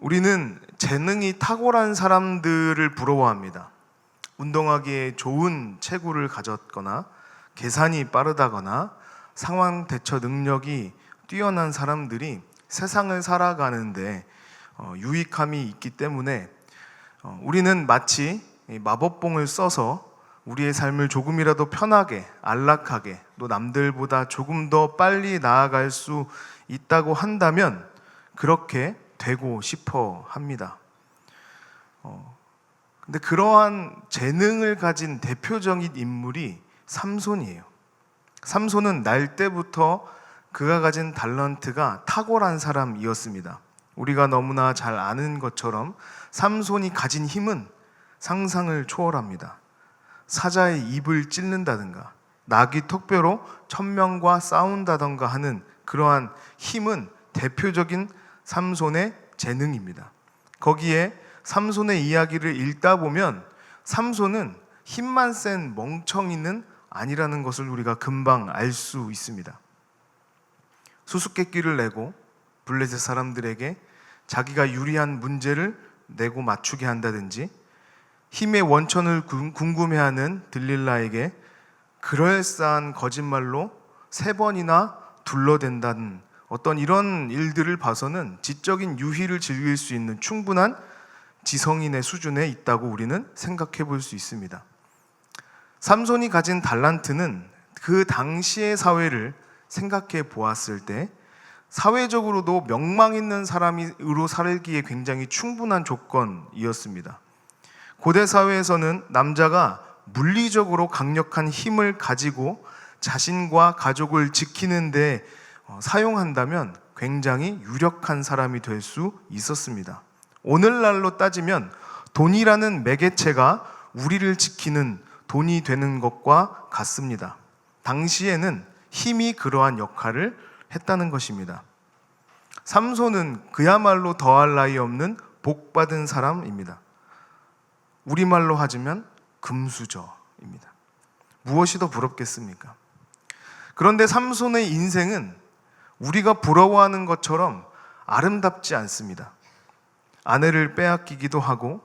우리는 재능이 탁월한 사람들을 부러워합니다. 운동하기에 좋은 체구를 가졌거나 계산이 빠르다거나 상황 대처 능력이 뛰어난 사람들이 세상을 살아가는데 유익함이 있기 때문에 우리는 마치 마법봉을 써서 우리의 삶을 조금이라도 편하게, 안락하게, 또 남들보다 조금 더 빨리 나아갈 수 있다고 한다면 그렇게 되고 싶어 합니다. 근데 그러한 재능을 가진 대표적인 인물이 삼손이에요. 삼손은 날 때부터 그가 가진 달란트가 탁월한 사람이었습니다. 우리가 너무나 잘 아는 것처럼 삼손이 가진 힘은 상상을 초월합니다. 사자의 입을 찢는다든가 나귀 턱뼈로 천명과 싸운다든가 하는 그러한 힘은 대표적인 삼손의 재능입니다. 거기에 삼손의 이야기를 읽다 보면 삼손은 힘만 센 멍청이는 아니라는 것을 우리가 금방 알 수 있습니다. 수수께끼를 내고 블레셋 사람들에게 자기가 유리한 문제를 내고 맞추게 한다든지, 힘의 원천을 궁금해하는 들릴라에게 그럴싸한 거짓말로 3번이나 둘러댄다는 어떤 이런 일들을 봐서는 지적인 유희를 즐길 수 있는 충분한 지성인의 수준에 있다고 우리는 생각해 볼 수 있습니다. 삼손이 가진 달란트는 그 당시의 사회를 생각해 보았을 때 사회적으로도 명망 있는 사람으로 살기에 굉장히 충분한 조건이었습니다. 고대 사회에서는 남자가 물리적으로 강력한 힘을 가지고 자신과 가족을 지키는 데 사용한다면 굉장히 유력한 사람이 될 수 있었습니다. 오늘날로 따지면 돈이라는 매개체가 우리를 지키는 돈이 되는 것과 같습니다. 당시에는 힘이 그러한 역할을 했다는 것입니다. 삼손은 그야말로 더할 나위 없는 복받은 사람입니다. 우리말로 하자면 금수저입니다. 무엇이 더 부럽겠습니까? 그런데 삼손의 인생은 우리가 부러워하는 것처럼 아름답지 않습니다. 아내를 빼앗기기도 하고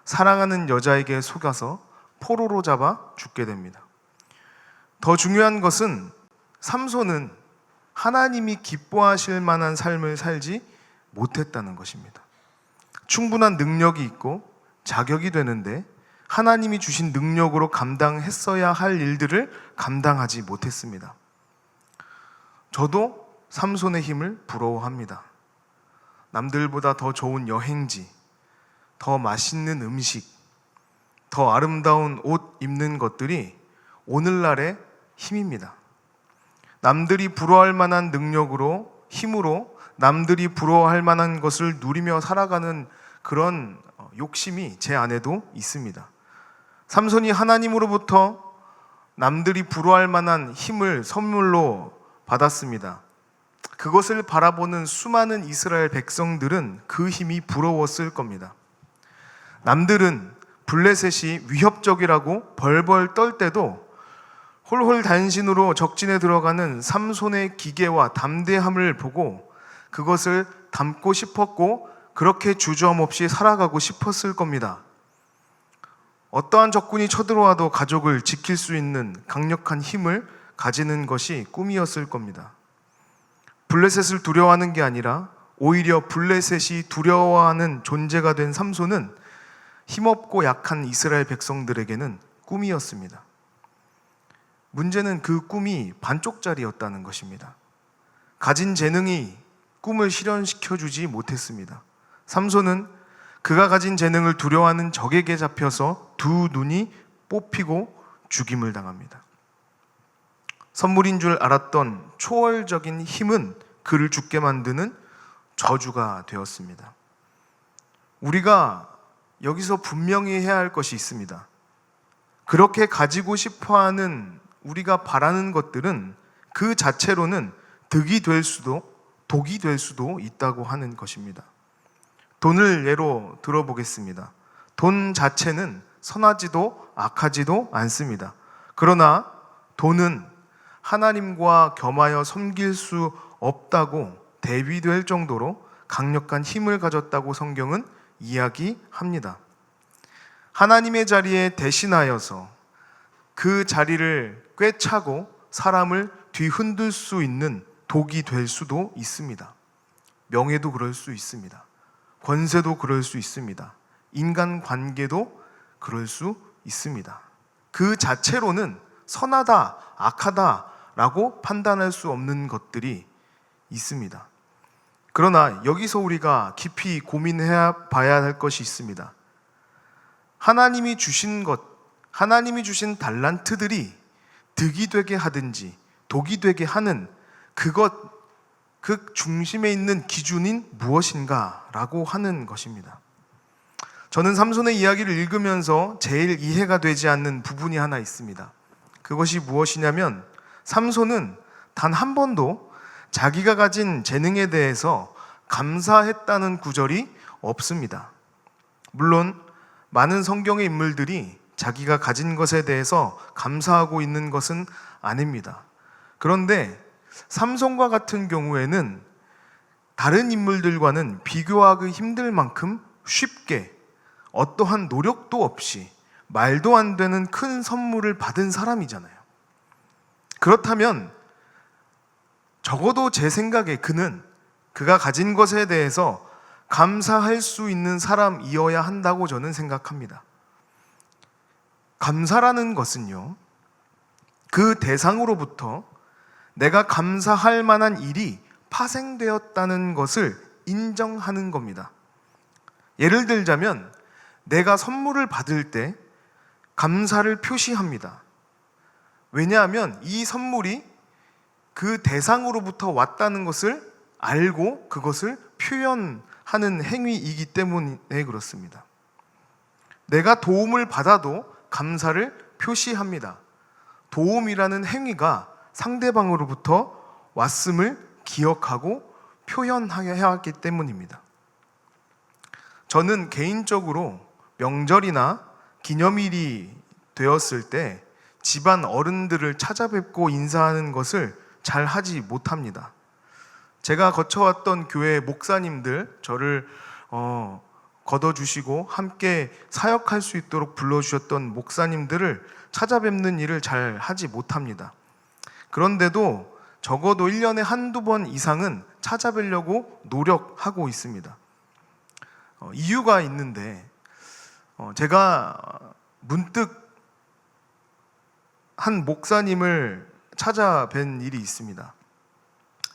사랑하는 여자에게 속아서 포로로 잡아 죽게 됩니다. 더 중요한 것은 삼손은 하나님이 기뻐하실 만한 삶을 살지 못했다는 것입니다. 충분한 능력이 있고 자격이 되는데 하나님이 주신 능력으로 감당했어야 할 일들을 감당하지 못했습니다. 저도 삼손의 힘을 부러워합니다. 남들보다 더 좋은 여행지, 더 맛있는 음식, 더 아름다운 옷 입는 것들이 오늘날의 힘입니다. 남들이 부러워할 만한 능력으로, 힘으로 남들이 부러워할 만한 것을 누리며 살아가는 그런 욕심이 제 안에도 있습니다. 삼손이 하나님으로부터 남들이 부러워할 만한 힘을 선물로 받았습니다. 그것을 바라보는 수많은 이스라엘 백성들은 그 힘이 부러웠을 겁니다. 남들은 블레셋이 위협적이라고 벌벌 떨 때도 홀홀 단신으로 적진에 들어가는 삼손의 기계와 담대함을 보고 그것을 닮고 싶었고 그렇게 주저함없이 살아가고 싶었을 겁니다. 어떠한 적군이 쳐들어와도 가족을 지킬 수 있는 강력한 힘을 가지는 것이 꿈이었을 겁니다. 블레셋을 두려워하는 게 아니라 오히려 블레셋이 두려워하는 존재가 된 삼손은 힘없고 약한 이스라엘 백성들에게는 꿈이었습니다. 문제는 그 꿈이 반쪽짜리였다는 것입니다. 가진 재능이 꿈을 실현시켜주지 못했습니다. 삼손은 그가 가진 재능을 두려워하는 적에게 잡혀서 두 눈이 뽑히고 죽임을 당합니다. 선물인 줄 알았던 초월적인 힘은 그를 죽게 만드는 저주가 되었습니다. 우리가 여기서 분명히 해야 할 것이 있습니다. 그렇게 가지고 싶어하는 우리가 바라는 것들은 그 자체로는 득이 될 수도 독이 될 수도 있다고 하는 것입니다. 돈을 예로 들어보겠습니다. 돈 자체는 선하지도 악하지도 않습니다. 그러나 돈은 하나님과 겸하여 섬길 수 없다고 대비될 정도로 강력한 힘을 가졌다고 성경은 이야기합니다. 하나님의 자리에 대신하여서 그 자리를 꿰차고 사람을 뒤흔들 수 있는 독이 될 수도 있습니다. 명예도 그럴 수 있습니다. 권세도 그럴 수 있습니다. 인간 관계도 그럴 수 있습니다. 그 자체로는 선하다, 악하다라고 판단할 수 없는 것들이 있습니다. 그러나 여기서 우리가 깊이 고민해 봐야 할 것이 있습니다. 하나님이 주신 것, 하나님이 주신 달란트들이 득이 되게 하든지 독이 되게 하는 그 중심에 있는 기준인 무엇인가라고 하는 것입니다. 저는 삼손의 이야기를 읽으면서 제일 이해가 되지 않는 부분이 하나 있습니다. 그것이 무엇이냐면 삼손은 단 한 번도 자기가 가진 재능에 대해서 감사했다는 구절이 없습니다. 물론 많은 성경의 인물들이 자기가 가진 것에 대해서 감사하고 있는 것은 아닙니다. 그런데 삼손과 같은 경우에는 다른 인물들과는 비교하기 힘들 만큼 쉽게 어떠한 노력도 없이 말도 안 되는 큰 선물을 받은 사람이잖아요. 그렇다면 적어도 제 생각에 그가 가진 것에 대해서 감사할 수 있는 사람이어야 한다고 저는 생각합니다. 감사라는 것은요, 그 대상으로부터 내가 감사할 만한 일이 파생되었다는 것을 인정하는 겁니다. 예를 들자면 내가 선물을 받을 때 감사를 표시합니다. 왜냐하면 이 선물이 그 대상으로부터 왔다는 것을 알고 그것을 표현하는 행위이기 때문에 그렇습니다. 내가 도움을 받아도 감사를 표시합니다. 도움이라는 행위가 상대방으로부터 왔음을 기억하고 표현해야 하기 때문입니다. 저는 개인적으로 명절이나 기념일이 되었을 때 집안 어른들을 찾아뵙고 인사하는 것을 잘 하지 못합니다. 제가 거쳐왔던 교회 목사님들 저를 걷어주시고 함께 사역할 수 있도록 불러주셨던 목사님들을 찾아뵙는 일을 잘 하지 못합니다. 그런데도 적어도 1년에 한두 번 이상은 찾아뵈려고 노력하고 있습니다. 이유가 있는데 제가 문득 한 목사님을 찾아뵌 일이 있습니다.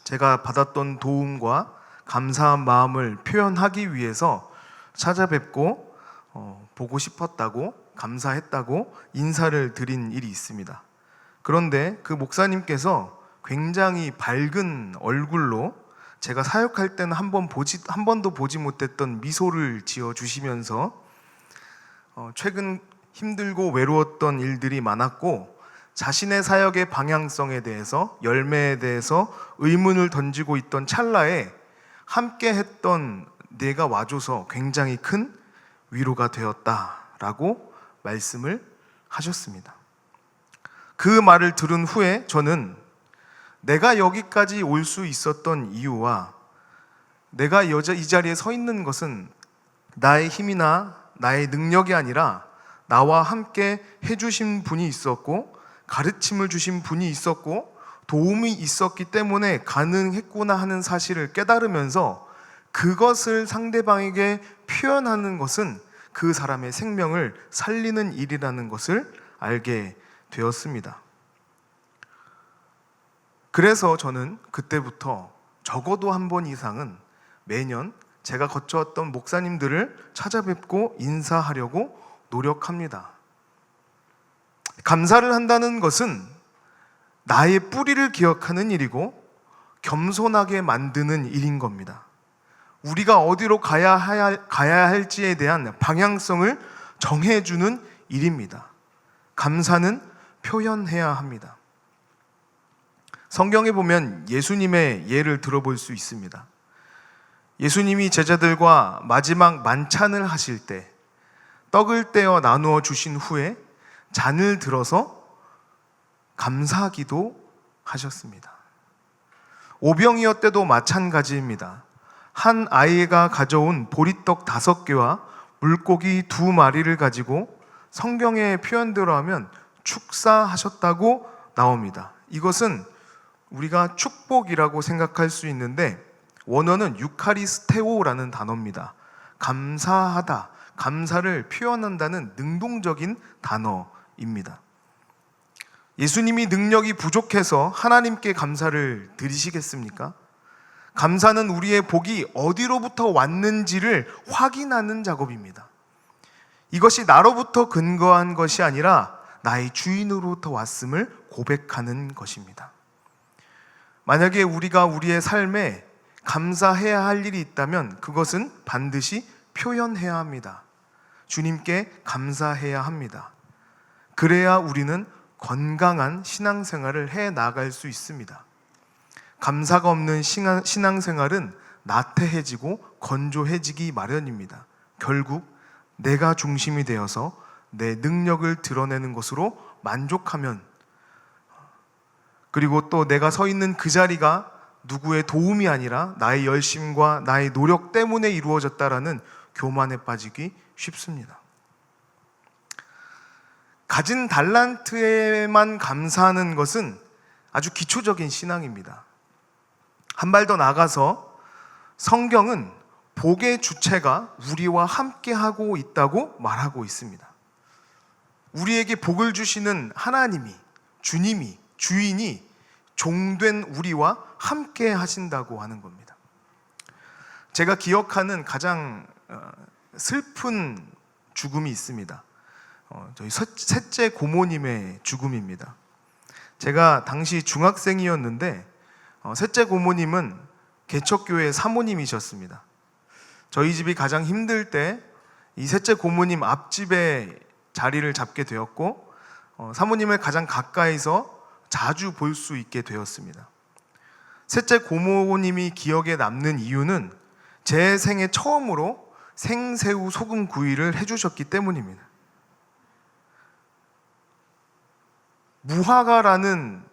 제가 받았던 도움과 감사한 마음을 표현하기 위해서 찾아뵙고 보고 싶었다고, 감사했다고 인사를 드린 일이 있습니다. 그런데 그 목사님께서 굉장히 밝은 얼굴로 제가 사역할 때는 한 번도 보지 못했던 미소를 지어 주시면서 최근 힘들고 외로웠던 일들이 많았고 자신의 사역의 방향성에 대해서, 열매에 대해서 의문을 던지고 있던 찰나에 함께 했던 내가 와줘서 굉장히 큰 위로가 되었다라고 말씀을 하셨습니다. 그 말을 들은 후에 저는 내가 여기까지 올 수 있었던 이유와 내가 이 자리에 서 있는 것은 나의 힘이나 나의 능력이 아니라 나와 함께 해주신 분이 있었고 가르침을 주신 분이 있었고 도움이 있었기 때문에 가능했구나 하는 사실을 깨달으면서 그것을 상대방에게 표현하는 것은 그 사람의 생명을 살리는 일이라는 것을 알게 되었습니다. 그래서 저는 그때부터 적어도 한 번 이상은 매년 제가 거쳐왔던 목사님들을 찾아뵙고 인사하려고 노력합니다. 감사를 한다는 것은 나의 뿌리를 기억하는 일이고 겸손하게 만드는 일인 겁니다. 우리가 어디로 가야 할지에 대한 방향성을 정해주는 일입니다. 감사는 표현해야 합니다. 성경에 보면 예수님의 예를 들어볼 수 있습니다. 예수님이 제자들과 마지막 만찬을 하실 때 떡을 떼어 나누어 주신 후에 잔을 들어서 감사기도 하셨습니다. 오병이어 때도 마찬가지입니다. 한 아이가 가져온 보리떡 5개와 물고기 2마리를 가지고 성경의 표현대로 하면 축사하셨다고 나옵니다. 이것은 우리가 축복이라고 생각할 수 있는데 원어는 유카리스테오라는 단어입니다. 감사하다, 감사를 표현한다는 능동적인 단어입니다. 예수님이 능력이 부족해서 하나님께 감사를 드리시겠습니까? 감사는 우리의 복이 어디로부터 왔는지를 확인하는 작업입니다. 이것이 나로부터 근거한 것이 아니라 나의 주인으로부터 왔음을 고백하는 것입니다. 만약에 우리가 우리의 삶에 감사해야 할 일이 있다면 그것은 반드시 표현해야 합니다. 주님께 감사해야 합니다. 그래야 우리는 건강한 신앙생활을 해 나갈 수 있습니다. 감사가 없는 신앙생활은 나태해지고 건조해지기 마련입니다. 결국 내가 중심이 되어서 내 능력을 드러내는 것으로 만족하면, 그리고 또 내가 서 있는 그 자리가 누구의 도움이 아니라 나의 열심과 나의 노력 때문에 이루어졌다라는 교만에 빠지기 쉽습니다. 가진 달란트에만 감사하는 것은 아주 기초적인 신앙입니다. 한 발 더 나가서 성경은 복의 주체가 우리와 함께하고 있다고 말하고 있습니다. 우리에게 복을 주시는 하나님이, 주님이, 주인이 종된 우리와 함께 하신다고 하는 겁니다. 제가 기억하는 가장 슬픈 죽음이 있습니다. 저희 셋째 고모님의 죽음입니다. 제가 당시 중학생이었는데 셋째 고모님은 개척교회 사모님이셨습니다. 저희 집이 가장 힘들 때 이 셋째 고모님 앞집에 자리를 잡게 되었고 사모님을 가장 가까이서 자주 볼 수 있게 되었습니다. 셋째 고모님이 기억에 남는 이유는 제 생애 처음으로 생새우 소금 구이를 해주셨기 때문입니다. 무화과라는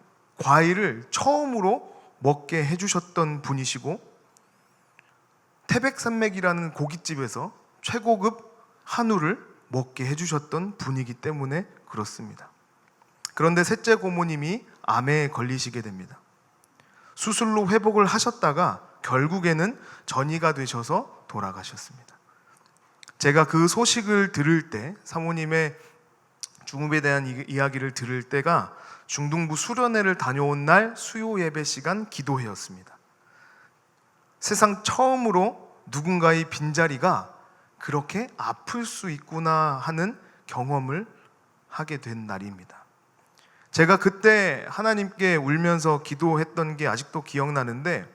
과일을 처음으로 먹게 해주셨던 분이시고 태백산맥이라는 고깃집에서 최고급 한우를 먹게 해주셨던 분이기 때문에 그렇습니다. 그런데 셋째 고모님이 암에 걸리시게 됩니다. 수술로 회복을 하셨다가 결국에는 전이가 되셔서 돌아가셨습니다. 제가 그 소식을 들을 때, 사모님의 죽음에 대한 이야기를 들을 때가 중등부 수련회를 다녀온 날 수요 예배 시간 기도회였습니다. 세상 처음으로 누군가의 빈자리가 그렇게 아플 수 있구나 하는 경험을 하게 된 날입니다. 제가 그때 하나님께 울면서 기도했던 게 아직도 기억나는데,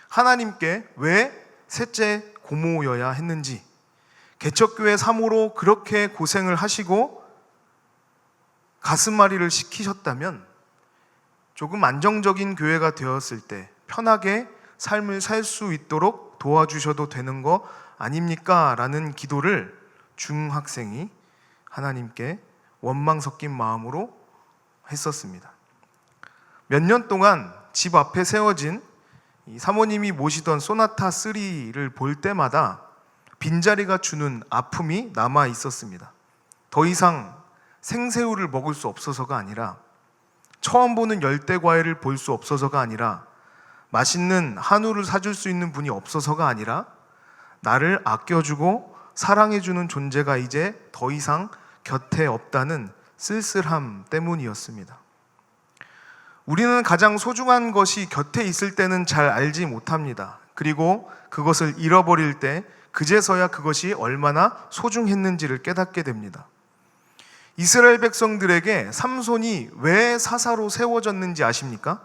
하나님께 왜 셋째 고모여야 했는지, 개척교회 사모로 그렇게 고생을 하시고 가슴앓이를 시키셨다면 조금 안정적인 교회가 되었을 때 편하게 삶을 살 수 있도록 도와주셔도 되는 거 아닙니까? 라는 기도를 중학생이 하나님께 원망 섞인 마음으로 했었습니다. 몇 년 동안 집 앞에 세워진 이 사모님이 모시던 소나타 3를 볼 때마다 빈자리가 주는 아픔이 남아 있었습니다. 더 이상 생새우를 먹을 수 없어서가 아니라, 처음 보는 열대과일을 볼 수 없어서가 아니라, 맛있는 한우를 사줄 수 있는 분이 없어서가 아니라, 나를 아껴주고 사랑해주는 존재가 이제 더 이상 곁에 없다는 쓸쓸함 때문이었습니다. 우리는 가장 소중한 것이 곁에 있을 때는 잘 알지 못합니다. 그리고 그것을 잃어버릴 때 그제서야 그것이 얼마나 소중했는지를 깨닫게 됩니다. 이스라엘 백성들에게 삼손이 왜 사사로 세워졌는지 아십니까?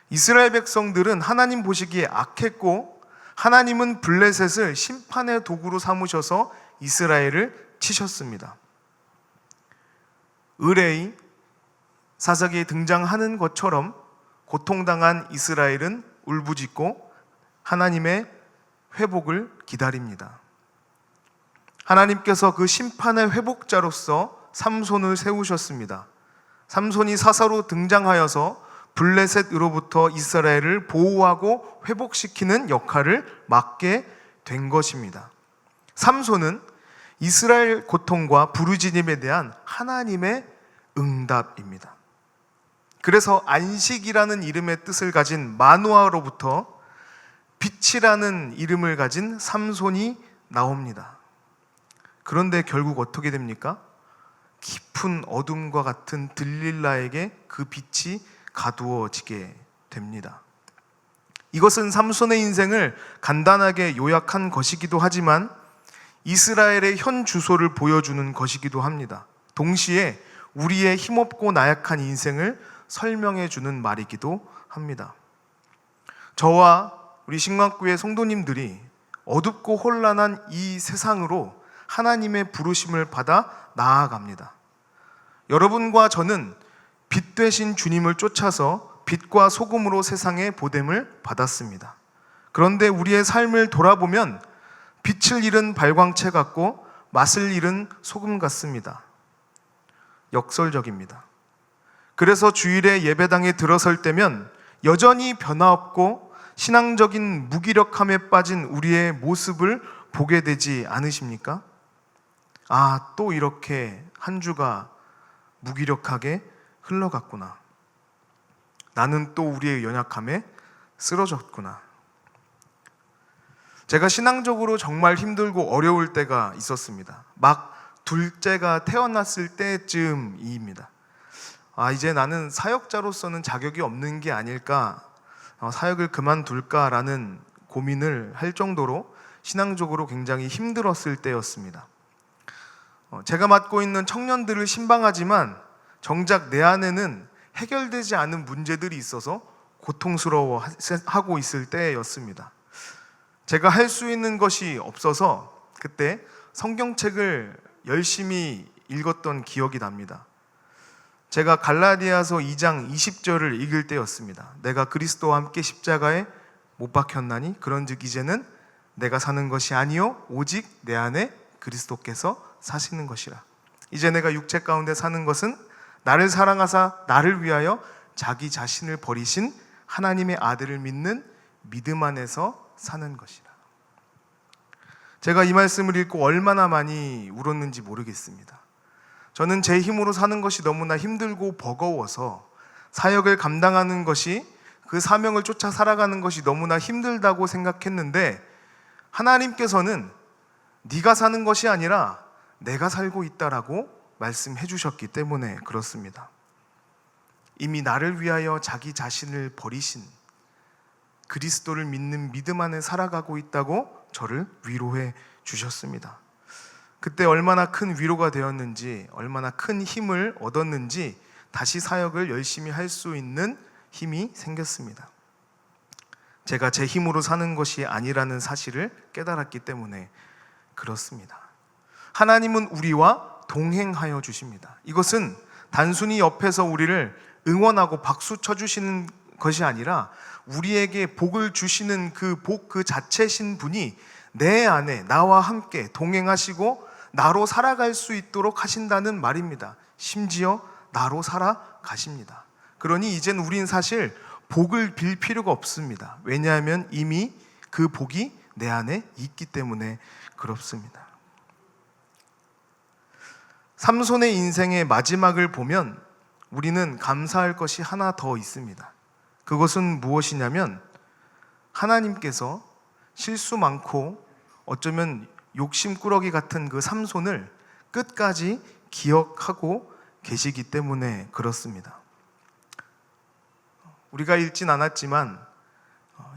이스라엘 백성들은 하나님 보시기에 악했고, 하나님은 블레셋을 심판의 도구로 삼으셔서 이스라엘을 치셨습니다. 의뢰의 사사기에 등장하는 것처럼 고통당한 이스라엘은 울부짖고 하나님의 회복을 기다립니다. 하나님께서 그 심판의 회복자로서 삼손을 세우셨습니다. 삼손이 사사로 등장하여서 블레셋으로부터 이스라엘을 보호하고 회복시키는 역할을 맡게 된 것입니다. 삼손은 이스라엘 고통과 부르짖음에 대한 하나님의 응답입니다. 그래서 안식이라는 이름의 뜻을 가진 마누아로부터 빛이라는 이름을 가진 삼손이 나옵니다. 그런데 결국 어떻게 됩니까? 깊은 어둠과 같은 들릴라에게 그 빛이 가두어지게 됩니다. 이것은 삼손의 인생을 간단하게 요약한 것이기도 하지만 이스라엘의 현 주소를 보여주는 것이기도 합니다. 동시에 우리의 힘없고 나약한 인생을 설명해 주는 말이기도 합니다. 저와 우리 신광구의 성도님들이 어둡고 혼란한 이 세상으로 하나님의 부르심을 받아 나아갑니다. 여러분과 저는 빛 되신 주님을 쫓아서 빛과 소금으로 세상에 보냄을 받았습니다. 그런데 우리의 삶을 돌아보면 빛을 잃은 발광체 같고 맛을 잃은 소금 같습니다. 역설적입니다. 그래서 주일에 예배당에 들어설 때면 여전히 변화없고 신앙적인 무기력함에 빠진 우리의 모습을 보게 되지 않으십니까? 아, 또 이렇게 한 주가 무기력하게 흘러갔구나. 나는 또 우리의 연약함에 쓰러졌구나. 제가 신앙적으로 정말 힘들고 어려울 때가 있었습니다. 막 둘째가 태어났을 때쯤입니다. 이제 나는 사역자로서는 자격이 없는 게 아닐까, 사역을 그만둘까라는 고민을 할 정도로 신앙적으로 굉장히 힘들었을 때였습니다. 제가 맡고 있는 청년들을 신방하지만 정작 내 안에는 해결되지 않은 문제들이 있어서 고통스러워하고 있을 때였습니다. 제가 할 수 있는 것이 없어서 그때 성경책을 열심히 읽었던 기억이 납니다. 제가 갈라디아서 2장 20절을 읽을 때였습니다. 내가 그리스도와 함께 십자가에 못 박혔나니 그런즉 이제는 내가 사는 것이 아니요 오직 내 안에 그리스도께서 사시는 것이라. 이제 내가 육체 가운데 사는 것은 나를 사랑하사 나를 위하여 자기 자신을 버리신 하나님의 아들을 믿는 믿음 안에서 사는 것이라. 제가 이 말씀을 읽고 얼마나 많이 울었는지 모르겠습니다. 저는 제 힘으로 사는 것이 너무나 힘들고 버거워서 사역을 감당하는 것이, 그 사명을 쫓아 살아가는 것이 너무나 힘들다고 생각했는데 하나님께서는 네가 사는 것이 아니라 내가 살고 있다라고 말씀해 주셨기 때문에 그렇습니다. 이미 나를 위하여 자기 자신을 버리신 그리스도를 믿는 믿음 안에 살아가고 있다고 저를 위로해 주셨습니다. 그때 얼마나 큰 위로가 되었는지, 얼마나 큰 힘을 얻었는지 다시 사역을 열심히 할 수 있는 힘이 생겼습니다. 제가 제 힘으로 사는 것이 아니라는 사실을 깨달았기 때문에 그렇습니다. 하나님은 우리와 동행하여 주십니다. 이것은 단순히 옆에서 우리를 응원하고 박수 쳐주시는 것이 아니라 우리에게 복을 주시는 그 복 그 자체신 분이 내 안에 나와 함께 동행하시고 나로 살아갈 수 있도록 하신다는 말입니다. 심지어 나로 살아가십니다. 그러니 이젠 우린 사실 복을 빌 필요가 없습니다. 왜냐하면 이미 그 복이 내 안에 있기 때문에 그렇습니다. 삼손의 인생의 마지막을 보면 우리는 감사할 것이 하나 더 있습니다. 그것은 무엇이냐면 하나님께서 실수 많고 어쩌면 욕심꾸러기 같은 그 삼손을 끝까지 기억하고 계시기 때문에 그렇습니다. 우리가 읽진 않았지만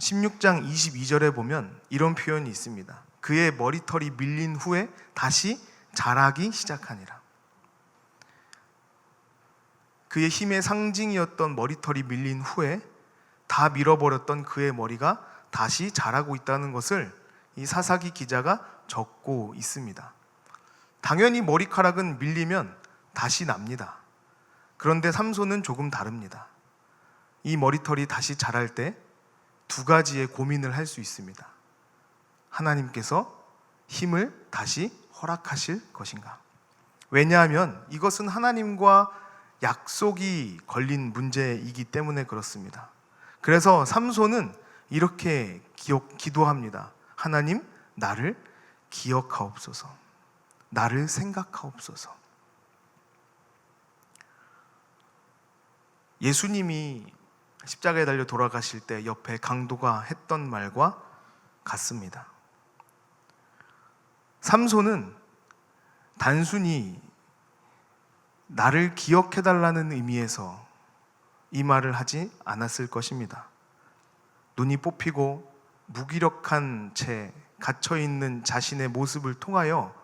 16장 22절에 보면 이런 표현이 있습니다. 그의 머리털이 밀린 후에 다시 자라기 시작하니라. 그의 힘의 상징이었던 머리털이 밀린 후에 다 밀어버렸던 그의 머리가 다시 자라고 있다는 것을 이 사사기 기자가 적고 있습니다. 당연히 머리카락은 밀리면 다시 납니다. 그런데 삼손은 조금 다릅니다. 이 머리털이 다시 자랄 때 두 가지의 고민을 할 수 있습니다. 하나님께서 힘을 다시 허락하실 것인가? 왜냐하면 이것은 하나님과 약속이 걸린 문제이기 때문에 그렇습니다. 그래서 삼손은 이렇게 기도합니다. 하나님, 나를 기억하옵소서. 나를 생각하옵소서. 예수님이 십자가에 달려 돌아가실 때 옆에 강도가 했던 말과 같습니다. 삼손은 단순히 나를 기억해달라는 의미에서 이 말을 하지 않았을 것입니다. 눈이 뽑히고 무기력한 채 갇혀있는 자신의 모습을 통하여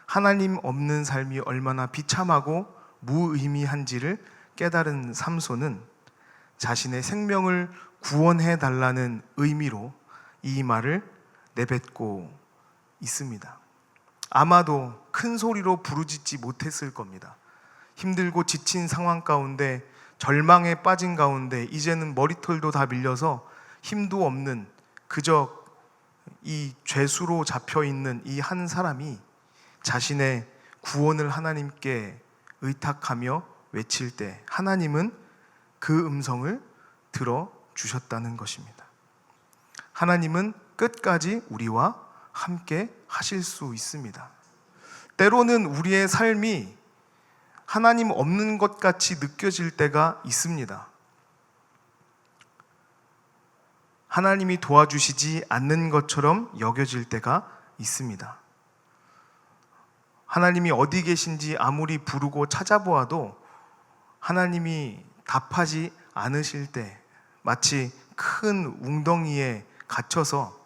하나님 없는 삶이 얼마나 비참하고 무의미한지를 깨달은 삼손은 자신의 생명을 구원해달라는 의미로 이 말을 내뱉고 있습니다. 아마도 큰 소리로 부르짖지 못했을 겁니다. 힘들고 지친 상황 가운데, 절망에 빠진 가운데 이제는 머리털도 다 밀려서 힘도 없는 그저 이 죄수로 잡혀있는 이 한 사람이 자신의 구원을 하나님께 의탁하며 외칠 때 하나님은 그 음성을 들어주셨다는 것입니다. 하나님은 끝까지 우리와 함께 하실 수 있습니다. 때로는 우리의 삶이 하나님 없는 것 같이 느껴질 때가 있습니다. 하나님이 도와주시지 않는 것처럼 여겨질 때가 있습니다. 하나님이 어디 계신지 아무리 부르고 찾아보아도 하나님이 답하지 않으실 때, 마치 큰 웅덩이에 갇혀서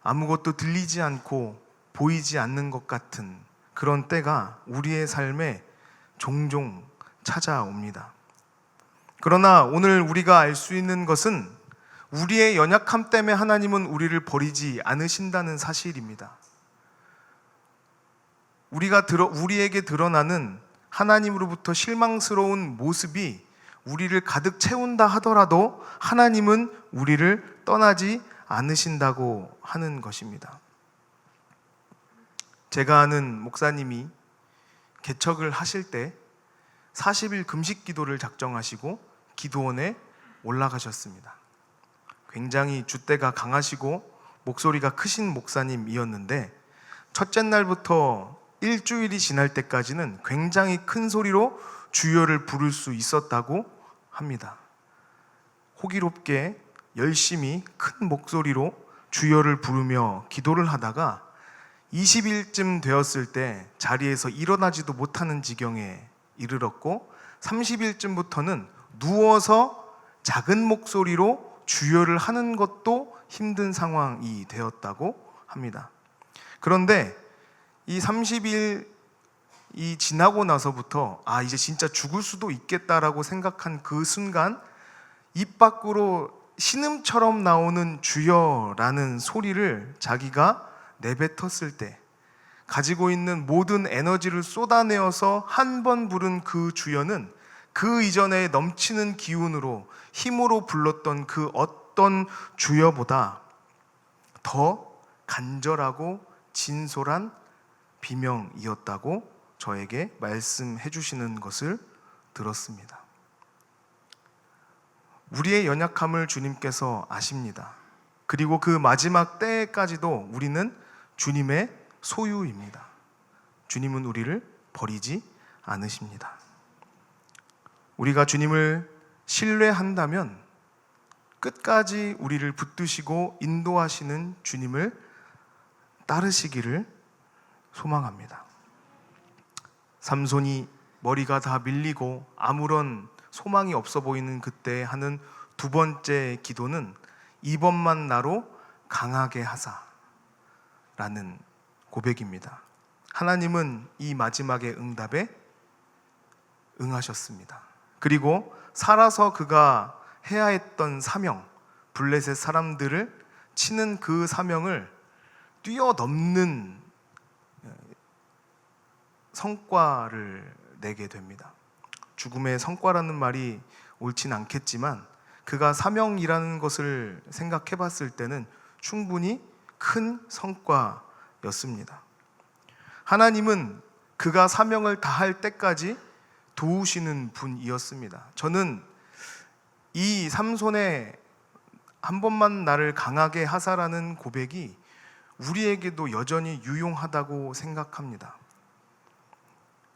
아무것도 들리지 않고 보이지 않는 것 같은 그런 때가 우리의 삶에 종종 찾아옵니다. 그러나 오늘 우리가 알 수 있는 것은 우리의 연약함 때문에 하나님은 우리를 버리지 않으신다는 사실입니다. 우리에게 드러나는 하나님으로부터 실망스러운 모습이 우리를 가득 채운다 하더라도 하나님은 우리를 떠나지 않으신다고 하는 것입니다. 제가 아는 목사님이 개척을 하실 때 40일 금식 기도를 작정하시고 기도원에 올라가셨습니다. 굉장히 줏대가 강하시고 목소리가 크신 목사님이었는데 첫째 날부터 일주일이 지날 때까지는 굉장히 큰 소리로 주여를 부를 수 있었다고 합니다. 호기롭게 열심히 큰 목소리로 주여를 부르며 기도를 하다가 20일쯤 되었을 때 자리에서 일어나지도 못하는 지경에 이르렀고 30일쯤부터는 누워서 작은 목소리로 주여를 하는 것도 힘든 상황이 되었다고 합니다. 그런데 이 30일이 지나고 나서부터 이제 진짜 죽을 수도 있겠다라고 생각한 그 순간 입 밖으로 신음처럼 나오는 주여라는 소리를 자기가 내뱉었을 때 가지고 있는 모든 에너지를 쏟아내어서 한 번 부른 그 주여는 그 이전에 넘치는 기운으로 힘으로 불렀던 그 어떤 주여보다 더 간절하고 진솔한 비명이었다고 저에게 말씀해 주시는 것을 들었습니다. 우리의 연약함을 주님께서 아십니다. 그리고 그 마지막 때까지도 우리는 주님의 소유입니다. 주님은 우리를 버리지 않으십니다. 우리가 주님을 신뢰한다면 끝까지 우리를 붙드시고 인도하시는 주님을 따르시기를 소망합니다. 삼손이 머리가 다 밀리고 아무런 소망이 없어 보이는 그때 하는 두 번째 기도는 이번만 나로 강하게 하사라는 고백입니다. 하나님은 이 마지막의 응답에 응하셨습니다. 그리고 살아서 그가 해야 했던 사명, 블레셋 사람들을 치는 그 사명을 뛰어넘는 성과를 내게 됩니다. 죽음의 성과라는 말이 옳진 않겠지만 그가 사명이라는 것을 생각해 봤을 때는 충분히 큰 성과였습니다. 하나님은 그가 사명을 다할 때까지 도우시는 분이었습니다. 저는 이 삼손의 한 번만 나를 강하게 하사라는 고백이 우리에게도 여전히 유용하다고 생각합니다.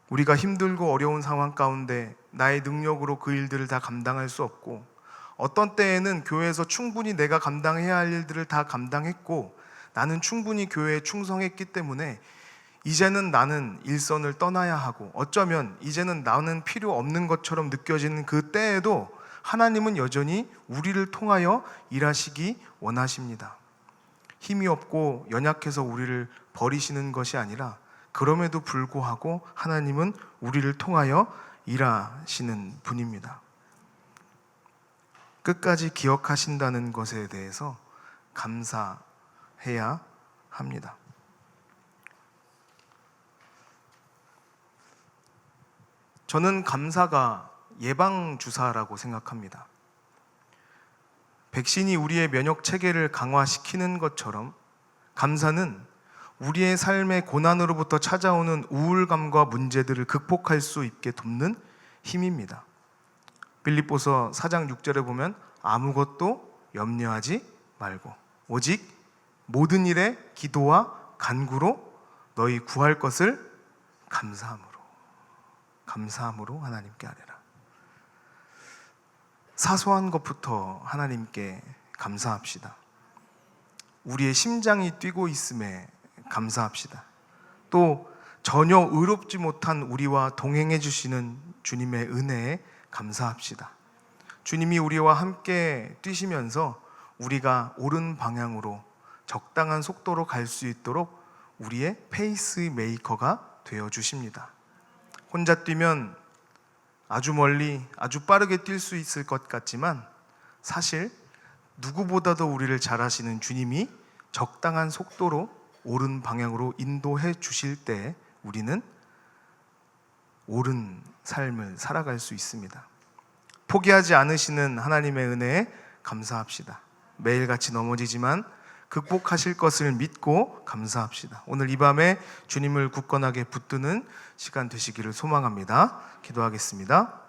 우리가 힘들고 어려운 상황 가운데 나의 능력으로 그 일들을 다 감당할 수 없고, 어떤 때에는 교회에서 충분히 내가 감당해야 할 일들을 다 감당했고, 나는 충분히 교회에 충성했기 때문에 이제는 나는 일선을 떠나야 하고, 어쩌면 이제는 나는 필요 없는 것처럼 느껴지는 그 때에도 하나님은 여전히 우리를 통하여 일하시기 원하십니다. 힘이 없고 연약해서 우리를 버리시는 것이 아니라, 그럼에도 불구하고 하나님은 우리를 통하여 일하시는 분입니다. 끝까지 기억하신다는 것에 대해서 감사해야 합니다. 저는 감사가 예방주사라고 생각합니다. 백신이 우리의 면역 체계를 강화시키는 것처럼 감사는 우리의 삶의 고난으로부터 찾아오는 우울감과 문제들을 극복할 수 있게 돕는 힘입니다. 빌립보서 4장 6절에 보면 아무것도 염려하지 말고 오직 모든 일에 기도와 간구로 너희 구할 것을 감사함으로 하나님께 아뢰라. 사소한 것부터 하나님께 감사합시다. 우리의 심장이 뛰고 있음에 감사합시다. 또 전혀 의롭지 못한 우리와 동행해 주시는 주님의 은혜에 감사합시다. 주님이 우리와 함께 뛰시면서 우리가 옳은 방향으로 적당한 속도로 갈 수 있도록 우리의 페이스메이커가 되어 주십니다. 혼자 뛰면 아주 멀리 아주 빠르게 뛸 수 있을 것 같지만, 사실 누구보다도 우리를 잘 아시는 주님이 적당한 속도로 옳은 방향으로 인도해 주실 때 우리는 옳은 삶을 살아갈 수 있습니다. 포기하지 않으시는 하나님의 은혜에 감사합시다. 매일같이 넘어지지만 극복하실 것을 믿고 감사합시다. 오늘 이 밤에 주님을 굳건하게 붙드는 시간 되시기를 소망합니다. 기도하겠습니다.